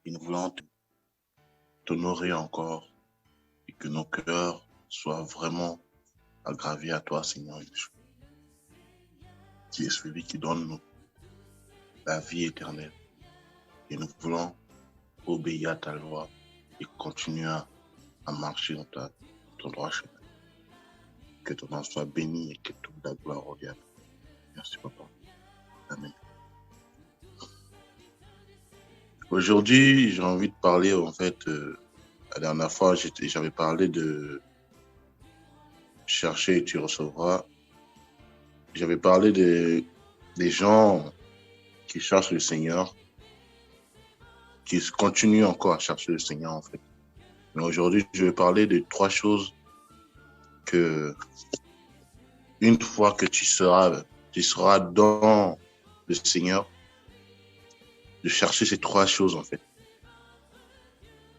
et nous voulons t'honorer encore et que nos cœurs soient vraiment aggravés à toi, Seigneur Yeshua, qui est celui qui donne la vie éternelle. Et nous voulons obéir à ta loi et continuer à marcher dans ton droit chemin. Que ton nom soit béni et que toute la gloire revienne. Merci, Papa. Amen. Aujourd'hui, j'ai envie de parler, la dernière fois, j'avais parlé de chercher et tu recevras. J'avais parlé des gens qui cherchent le Seigneur, qui continuent encore à chercher le Seigneur, en fait. Mais aujourd'hui, je vais parler de 3 choses que, une fois que tu seras dans le Seigneur, de chercher ces 3 choses, en fait.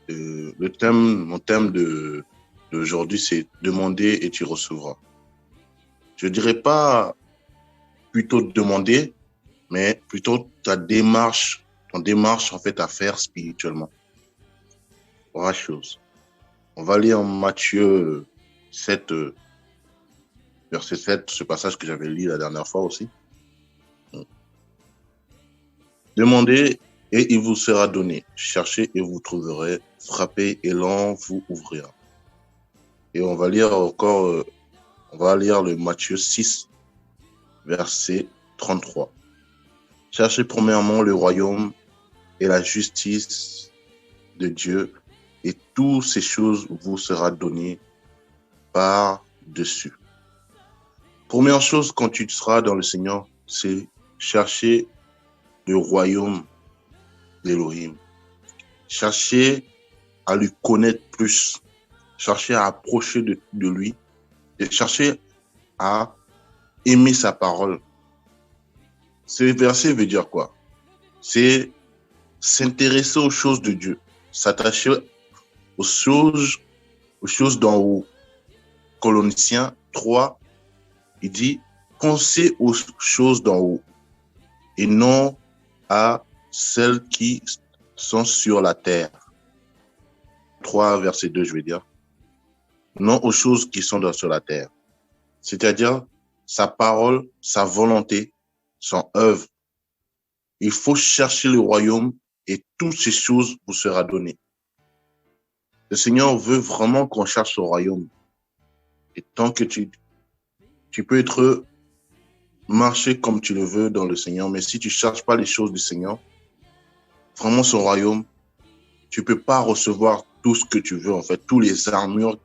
Mon thème d'aujourd'hui, c'est demander et tu recevras. Je dirais pas plutôt demander, mais plutôt ton démarche en fait à faire spirituellement. 3 choses. On va lire Matthieu 7, verset 7, ce passage que j'avais lu la dernière fois aussi. Demandez et il vous sera donné. Cherchez et vous trouverez. Frappez et l'on vous ouvrira. Et on va lire le Matthieu 6, verset 33. Cherchez premièrement le royaume et la justice de Dieu et toutes ces choses vous sera données par-dessus. Première chose quand tu seras dans le Seigneur, c'est chercher le royaume d'Élohim. Chercher à lui connaître plus. Chercher à approcher de lui. Et chercher à aimer sa parole. Ce verset veut dire quoi? C'est s'intéresser aux choses de Dieu. S'attacher aux choses d'en haut. Colossiens 3, il dit pensez aux choses d'en haut et non à celles qui sont sur la terre. 3, verset 2, je vais dire. Non aux choses qui sont sur la terre. C'est-à-dire sa parole, sa volonté, son œuvre. Il faut chercher le royaume et toutes ces choses vous sera données. Le Seigneur veut vraiment qu'on cherche son royaume. Et tant que tu peux marcher comme tu le veux dans le Seigneur, mais si tu ne cherches pas les choses du Seigneur, vraiment son royaume, tu ne peux pas recevoir tout ce que tu veux, en fait, tous les armures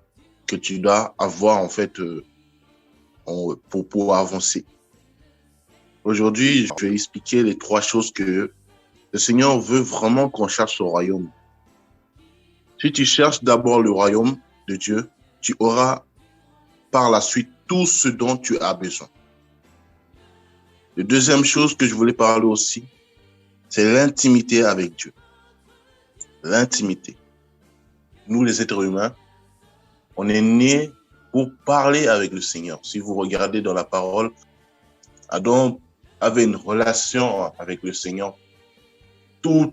que tu dois avoir, en fait, pour pouvoir avancer. Aujourd'hui, je vais expliquer les 3 choses que le Seigneur veut vraiment qu'on cherche son royaume. Si tu cherches d'abord le royaume de Dieu, tu auras par la suite tout ce dont tu as besoin. La deuxième chose que je voulais parler aussi, c'est l'intimité avec Dieu. L'intimité. Nous, les êtres humains, on est nés pour parler avec le Seigneur. Si vous regardez dans la parole, Adam avait une relation avec le Seigneur tout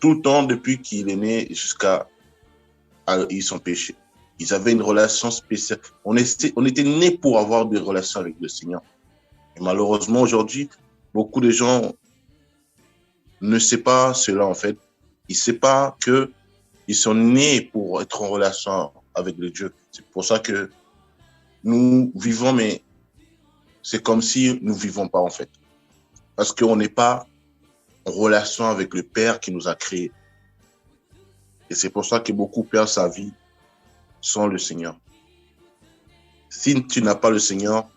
le temps depuis qu'il est né jusqu'à son péché. Ils avaient une relation spéciale. On était nés pour avoir des relations avec le Seigneur. Et malheureusement, aujourd'hui, beaucoup de gens ne savent pas cela, en fait. Ils ne savent pas qu'ils sont nés pour être en relation avec le Dieu. C'est pour ça que nous vivons, mais c'est comme si nous ne vivons pas, en fait. Parce qu'on n'est pas en relation avec le Père qui nous a créés. Et c'est pour ça que beaucoup perdent sa vie sans le Seigneur. Si tu n'as pas le Seigneur,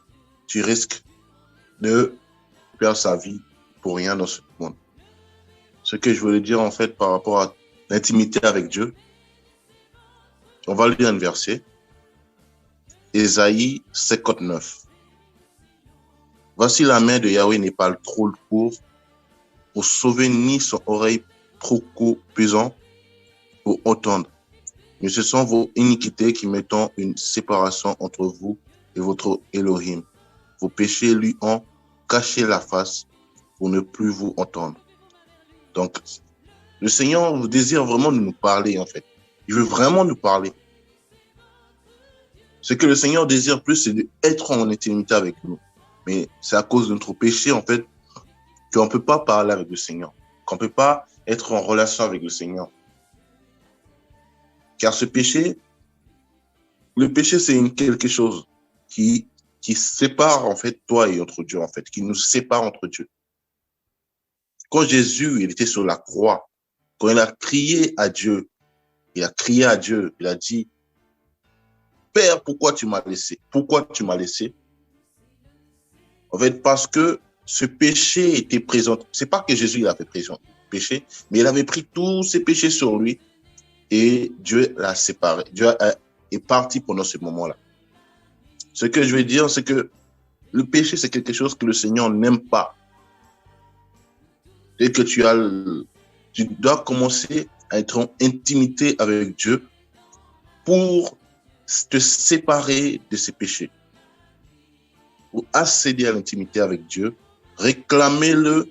tu risques de perdre sa vie pour rien dans ce monde. Ce que je voulais dire, en fait, par rapport à l'intimité avec Dieu, on va lire un verset. Ésaïe 59. Voici la main de Yahweh n'est pas trop courte pour sauver, ni son oreille trop pesant pour entendre. Mais ce sont vos iniquités qui mettent une séparation entre vous et votre Elohim. Vos péchés lui ont caché la face pour ne plus vous entendre. Donc, Le Seigneur désire vraiment nous parler, en fait. Il veut vraiment nous parler. Ce que le Seigneur désire plus, c'est d'être en intimité avec nous. Mais c'est à cause de notre péché, en fait, qu'on ne peut pas parler avec le Seigneur, qu'on ne peut pas être en relation avec le Seigneur. Car ce péché, le péché, c'est quelque chose qui sépare, en fait, toi et notre Dieu, en fait, qui nous sépare entre Dieu. Quand Jésus, il était sur la croix, quand il a crié à Dieu, il a dit, Père, pourquoi tu m'as laissé? Pourquoi tu m'as laissé? En fait, parce que ce péché était présent. C'est pas que Jésus il avait présent péché, mais il avait pris tous ses péchés sur lui et Dieu l'a séparé. Dieu est parti pendant ce moment-là. Ce que je veux dire, c'est que le péché, c'est quelque chose que le Seigneur n'aime pas. Et que tu dois commencer à être en intimité avec Dieu pour te séparer de ses péchés. Pour accéder à l'intimité avec Dieu, réclamez-le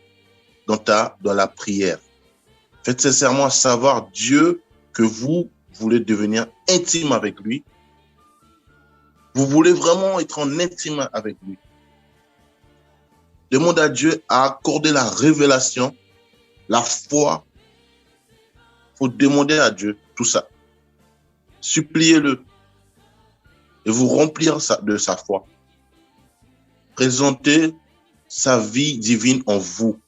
dans la prière. Faites sincèrement savoir Dieu que vous voulez devenir intime avec lui. Vous voulez vraiment être en intime avec lui. Demande à Dieu à accorder la révélation, la foi. Il faut demander à Dieu tout ça. Suppliez-le et vous remplir de sa foi. Présentez sa vie divine en vous.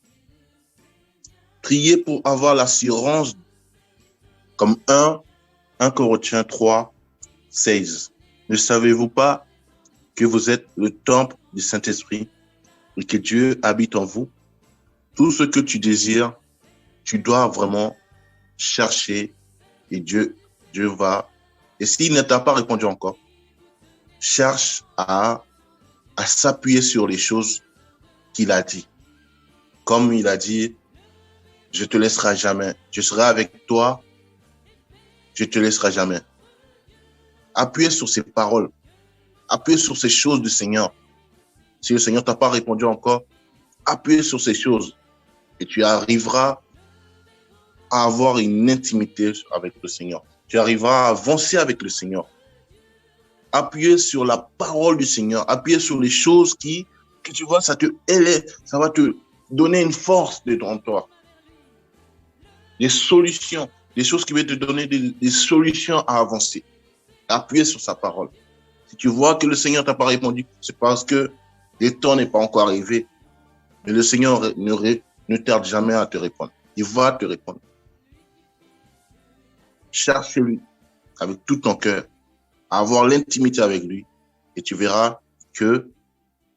Priez pour avoir l'assurance comme 1 Corinthiens 3, 16. Ne savez-vous pas que vous êtes le temple du Saint-Esprit et que Dieu habite en vous? Tout ce que tu désires, tu dois vraiment chercher et Dieu va. Et s'il ne t'a pas répondu encore, cherche à s'appuyer sur les choses qu'il a dit. Comme il a dit, je te laisserai jamais. Je serai avec toi. Je te laisserai jamais. Appuyez sur ces paroles. Appuyez sur ces choses du Seigneur. Si le Seigneur t'a pas répondu encore, appuyez sur ces choses et tu arriveras à avoir une intimité avec le Seigneur. Tu arriveras à avancer avec le Seigneur. Appuyez sur la parole du Seigneur. Appuyez sur les choses que tu vois, ça va te donner une force devant toi. Des solutions, des choses qui vont te donner des solutions à avancer. Appuyez sur sa parole. Si tu vois que le Seigneur t'a pas répondu, c'est parce que le temps n'est pas encore arrivé. Mais le Seigneur ne tarde jamais à te répondre. Il va te répondre. Cherche-lui avec tout ton cœur, à avoir l'intimité avec lui, et tu verras que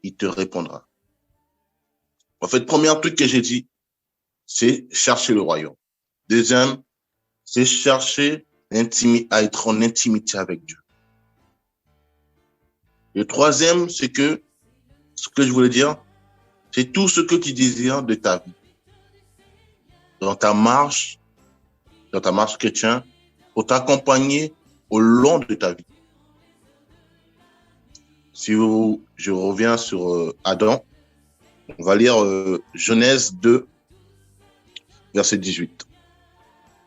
il te répondra. En fait, premier truc que j'ai dit, c'est chercher le royaume. Deuxième, c'est chercher à être en intimité avec Dieu. Le troisième, c'est que, ce que je voulais dire, c'est tout ce que tu désires de ta vie. Dans ta marche chrétienne, pour t'accompagner au long de ta vie. Si je reviens sur Adam, on va lire Genèse 2, verset 18.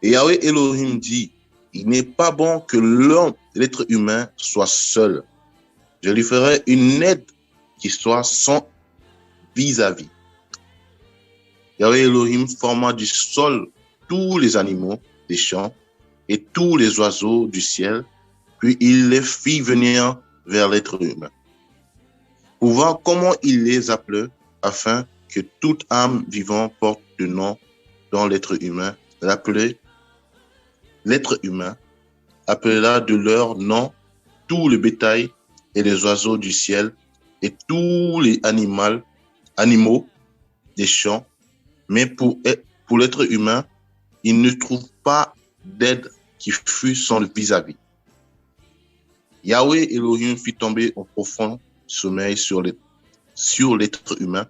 Et Yahweh Elohim dit, il n'est pas bon que l'être humain, soit seul. Je lui ferai une aide qui soit sans vis-à-vis. Yahweh Elohim forma du sol tous les animaux des champs et tous les oiseaux du ciel, puis il les fit venir vers l'être humain, pour voir comment il les appelait, afin que toute âme vivante porte le nom dont l'être humain appela de leur nom tout le bétail et les oiseaux du ciel et tous les animaux des champs. Mais pour l'être humain, il ne trouve pas d'aide qui fût sans le vis-à-vis. Yahweh Elohim fit tomber un profond sommeil sur l'être humain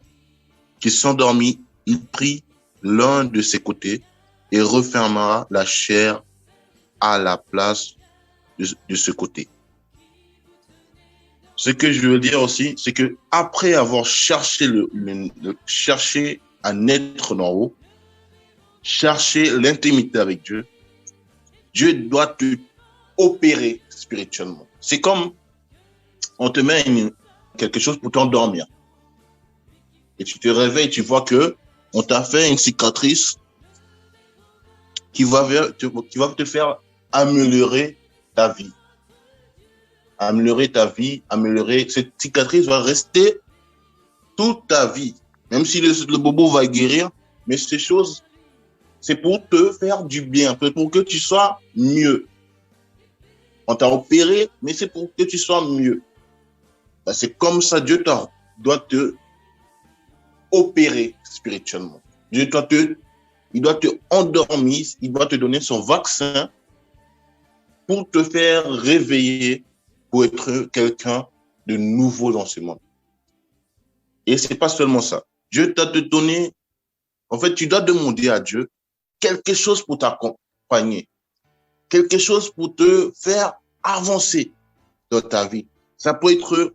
qui s'endormit. Il prit l'un de ses côtés et referma la chair à la place de ce côté. Ce que je veux dire aussi, c'est que après avoir cherché cherché à naître d'en haut, chercher l'intimité avec Dieu, Dieu doit te opérer spirituellement. C'est comme on te met quelque chose pour t'endormir. Et tu te réveilles, tu vois que on t'a fait une cicatrice qui va te faire améliorer ta vie. Améliorer ta vie, cette cicatrice va rester toute ta vie. Même si le bobo va guérir, mais ces choses, c'est pour te faire du bien, pour que tu sois mieux. On t'a opéré, mais c'est pour que tu sois mieux. C'est comme ça, Dieu doit te opérer spirituellement. Dieu il doit te endormir, il doit te donner son vaccin pour te faire réveiller, pour être quelqu'un de nouveau dans ce monde. Et c'est pas seulement ça. Dieu doit te donner, en fait, tu dois demander à Dieu quelque chose pour t'accompagner, quelque chose pour te faire avancer dans ta vie. Ça peut être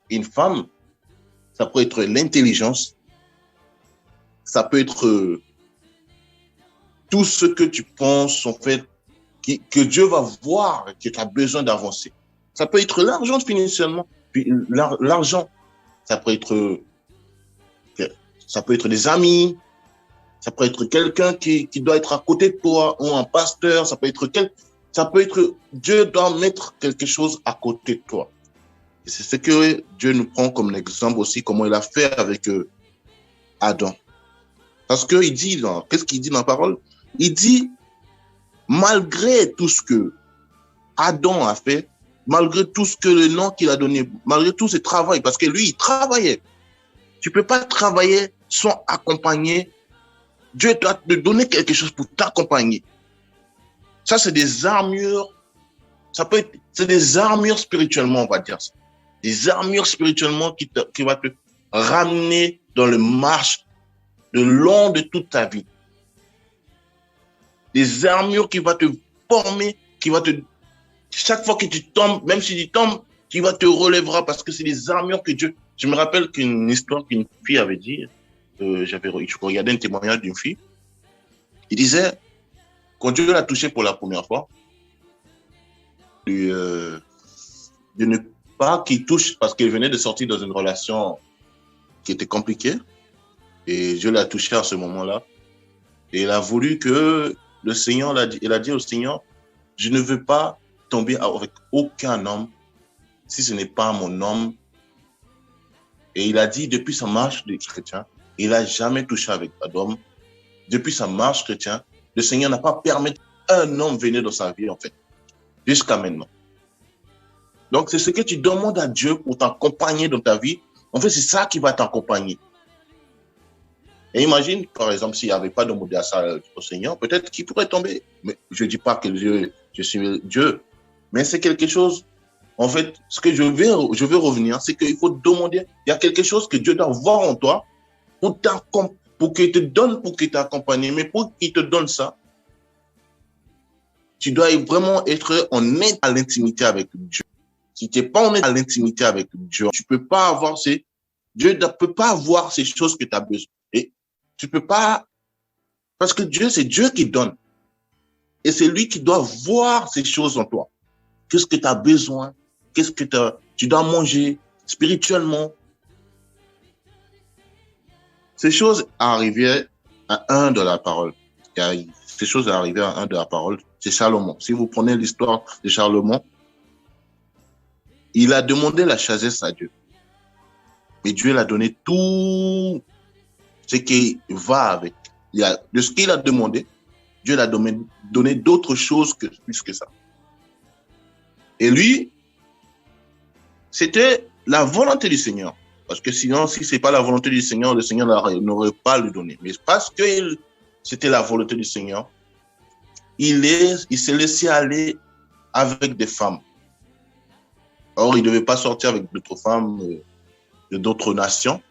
une femme, ça peut être l'intelligence, ça peut être tout ce que tu penses, en fait, que Dieu va voir que tu as besoin d'avancer. Ça peut être l'argent financièrement, puis l'argent, ça peut être des amis, ça peut être quelqu'un qui doit être à côté de toi, ou un pasteur, ça peut être Dieu doit mettre quelque chose à côté de toi. Et c'est ce que Dieu nous prend comme exemple aussi, comment il a fait avec Adam. Parce qu'il dit, qu'est-ce qu'il dit dans la parole? Il dit, malgré tout ce que Adam a fait, malgré tout ce que le nom qu'il a donné, malgré tout ce travail, parce que lui, il travaillait. Tu peux pas travailler sans accompagner. Dieu doit te donner quelque chose pour t'accompagner. Ça, c'est des armures. C'est des armures spirituellement, on va dire ça. Des armures spirituellement qui va te ramener dans le marche le long de toute ta vie. Des armures qui vont te former, chaque fois que tu tombes, même si tu tombes, tu vas te relèvera parce que c'est des armures que Dieu. Je me rappelle qu'une histoire qu'une fille avait dit, je regardais un témoignage d'une fille, il disait, quand Dieu l'a touché pour la première fois, de ne pas qu'il touche, parce qu'elle venait de sortir dans une relation qui était compliquée, et Dieu l'a touché à ce moment-là, et il a voulu que le Seigneur, il a dit au Seigneur, je ne veux pas tomber avec aucun homme, si ce n'est pas mon homme. Et il a dit, depuis sa marche de chrétien, il n'a jamais touché avec un homme. Depuis sa marche chrétien, le Seigneur n'a pas permis qu'un homme venir dans sa vie, en fait, jusqu'à maintenant. Donc, c'est ce que tu demandes à Dieu pour t'accompagner dans ta vie. En fait, c'est ça qui va t'accompagner. Et imagine, par exemple, s'il n'y avait pas demandé à ça au Seigneur, peut-être qu'il pourrait tomber. Mais je ne dis pas que je suis Dieu, mais c'est quelque chose. En fait, ce que je veux revenir, c'est qu'il faut demander. Il y a quelque chose que Dieu doit voir en toi pour qu'il te donne, pour qu'il t'accompagne. Mais pour qu'il te donne ça, tu dois vraiment être en aide à l'intimité avec Dieu. Si tu n'es pas en aide à l'intimité avec Dieu, tu peux pas avoir Dieu ne peut pas avoir ces choses que tu as besoin. Et tu peux pas, parce que Dieu, c'est Dieu qui donne. Et c'est lui qui doit voir ces choses en toi. Qu'est-ce que tu as besoin? Qu'est-ce que tu dois manger spirituellement? Ces choses arrivaient à un de la parole. Ces choses arrivaient à un de la parole. C'est Salomon. Si vous prenez l'histoire de Salomon, il a demandé la sagesse à Dieu. Et Dieu l'a donné tout ce qui va avec. De ce qu'il a demandé, Dieu l'a donné d'autres choses plus que ça. Et lui, c'était la volonté du Seigneur. Parce que sinon, si ce n'est pas la volonté du Seigneur, le Seigneur n'aurait pas le donné. Mais parce que c'était la volonté du Seigneur, il s'est laissé aller avec des femmes. Or, il ne devait pas sortir avec d'autres femmes de d'autres nations.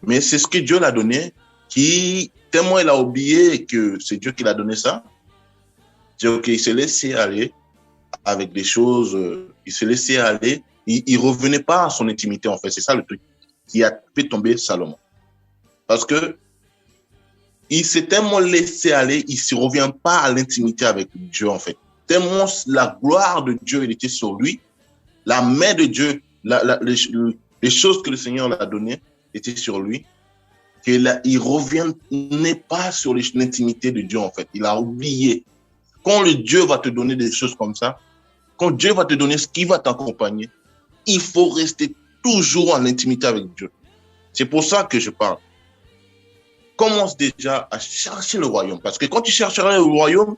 Mais c'est ce que Dieu l'a donné, tellement il a oublié que c'est Dieu qui l'a donné ça. Il s'est laissé aller avec des choses, il s'est laissé aller. Il revenait pas à son intimité, en fait. C'est ça le truc qui a fait tomber Salomon. Parce que il s'est tellement laissé aller, il ne revient pas à l'intimité avec Dieu, en fait. Tellement la gloire de Dieu, elle était sur lui, la main de Dieu, les choses que le Seigneur l'a données étaient sur lui, qu'il ne revenait pas sur l'intimité de Dieu, en fait. Il a oublié. Quand le Dieu va te donner des choses comme ça, quand Dieu va te donner ce qui va t'accompagner, il faut rester toujours en intimité avec Dieu. C'est pour ça que je parle. Commence déjà à chercher le royaume. Parce que quand tu chercheras le royaume,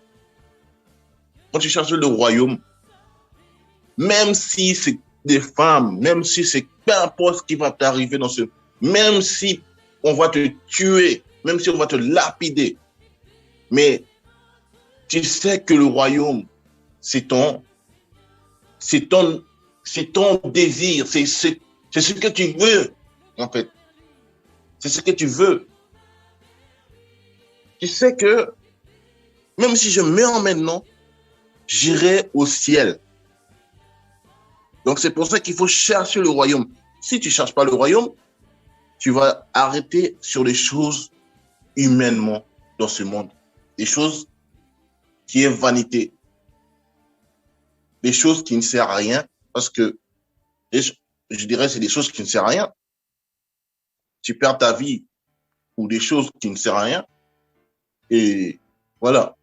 même si c'est des femmes, même si c'est peu importe ce qui va t'arriver dans ce... Même si on va te tuer, même si on va te lapider, mais tu sais que le royaume, c'est ton désir, c'est ce que tu veux, en fait. C'est ce que tu veux. Tu sais que même si je meurs maintenant, j'irai au ciel. Donc, c'est pour ça qu'il faut chercher le royaume. Si tu ne cherches pas le royaume, tu vas arrêter sur les choses humainement dans ce monde. Des choses qui est vanité. Des choses qui ne servent à rien. Parce que, je dirais, c'est des choses qui ne servent à rien. Tu perds ta vie pour des choses qui ne servent à rien. Et voilà.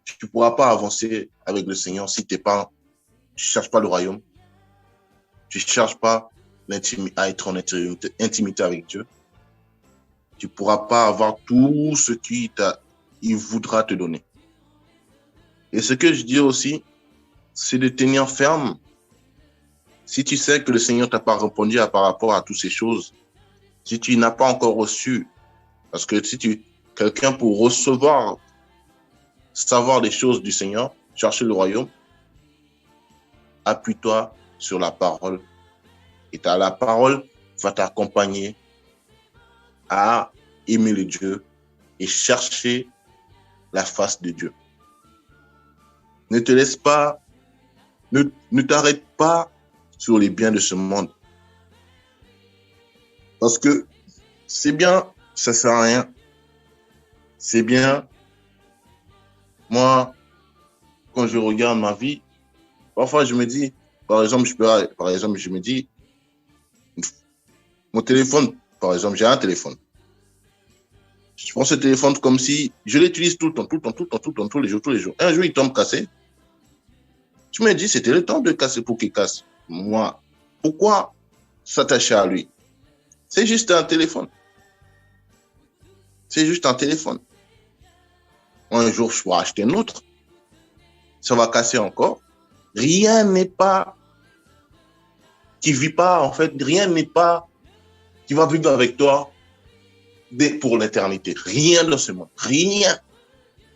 Tu ne pourras pas avancer avec le Seigneur si tu ne cherches pas le royaume. Tu ne cherches pas à être en intimité avec Dieu. Tu ne pourras pas avoir tout ce qu'il voudra te donner. Et ce que je dis aussi, c'est de tenir ferme. Si tu sais que le Seigneur ne t'a pas répondu par rapport à toutes ces choses, si tu n'as pas encore reçu, parce que si quelqu'un pour savoir des choses du Seigneur, chercher le royaume, appuie-toi sur la parole. Et la parole va t'accompagner à aimer le Dieu et chercher la face de Dieu. Ne te laisse pas, ne t'arrête pas sur les biens de ce monde. Parce que c'est bien, ça ne sert à rien. C'est bien. Moi, quand je regarde ma vie, parfois je me dis, par exemple, je me dis, mon téléphone, par exemple, j'ai un téléphone. Je prends ce téléphone comme si je l'utilise tout le temps, tous les jours. Un jour, il tombe cassé. Je me dis, c'était le temps de casser pour qu'il casse. Moi, pourquoi s'attacher à lui? C'est juste un téléphone. C'est juste un téléphone. Un jour, je pourrais acheter un autre. Ça va casser encore. Rien n'est pas qui vit pas, en fait, rien n'est pas qui va vivre avec toi pour l'éternité. Rien dans ce monde. Rien.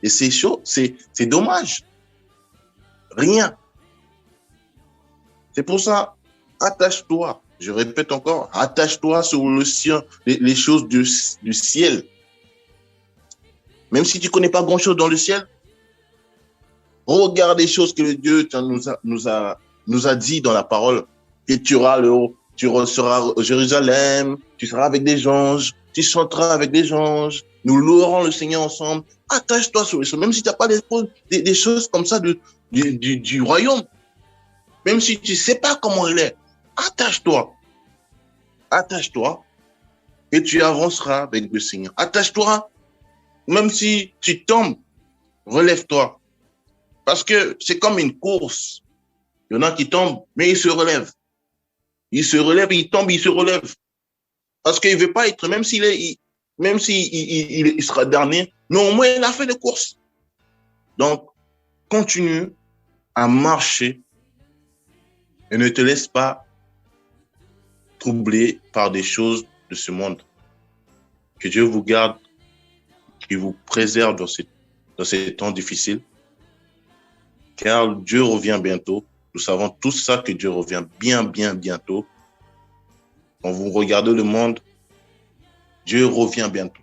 Et c'est chaud, c'est dommage. Rien. C'est pour ça, attache-toi. Je répète encore, attache-toi sur le ciel, les choses du ciel. Même si tu ne connais pas grand-chose dans le ciel, regarde les choses que Dieu nous a dit dans la parole. Que tu seras au Jérusalem, tu seras avec des anges, tu chanteras avec des anges, nous louerons le Seigneur ensemble. Attache-toi sur les choses, même si tu n'as pas des choses comme ça du royaume. Même si tu ne sais pas comment il est, attache-toi. Attache-toi et tu avanceras avec le Seigneur. Attache-toi, même si tu tombes, relève-toi. Parce que c'est comme une course. Il y en a qui tombent, mais ils se relèvent. Ils se relèvent, ils tombent, ils se relèvent. Parce qu'il ne veut pas être, même s'il sera dernier, mais au moins il a fait de course. Donc, continue à marcher et ne te laisse pas troubler par des choses de ce monde. Que Dieu vous garde, qu'il vous préserve dans ces temps difficiles. Car Dieu revient bientôt. Nous savons tous ça, que Dieu revient bien bientôt. Quand vous regardez le monde, Dieu revient bientôt.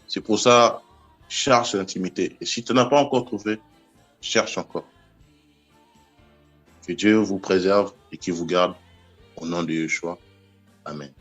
C'est pour ça, cherche l'intimité. Et si tu n'as pas encore trouvé, cherche encore. Que Dieu vous préserve et qu'il vous garde au nom de Yeshua. Amen.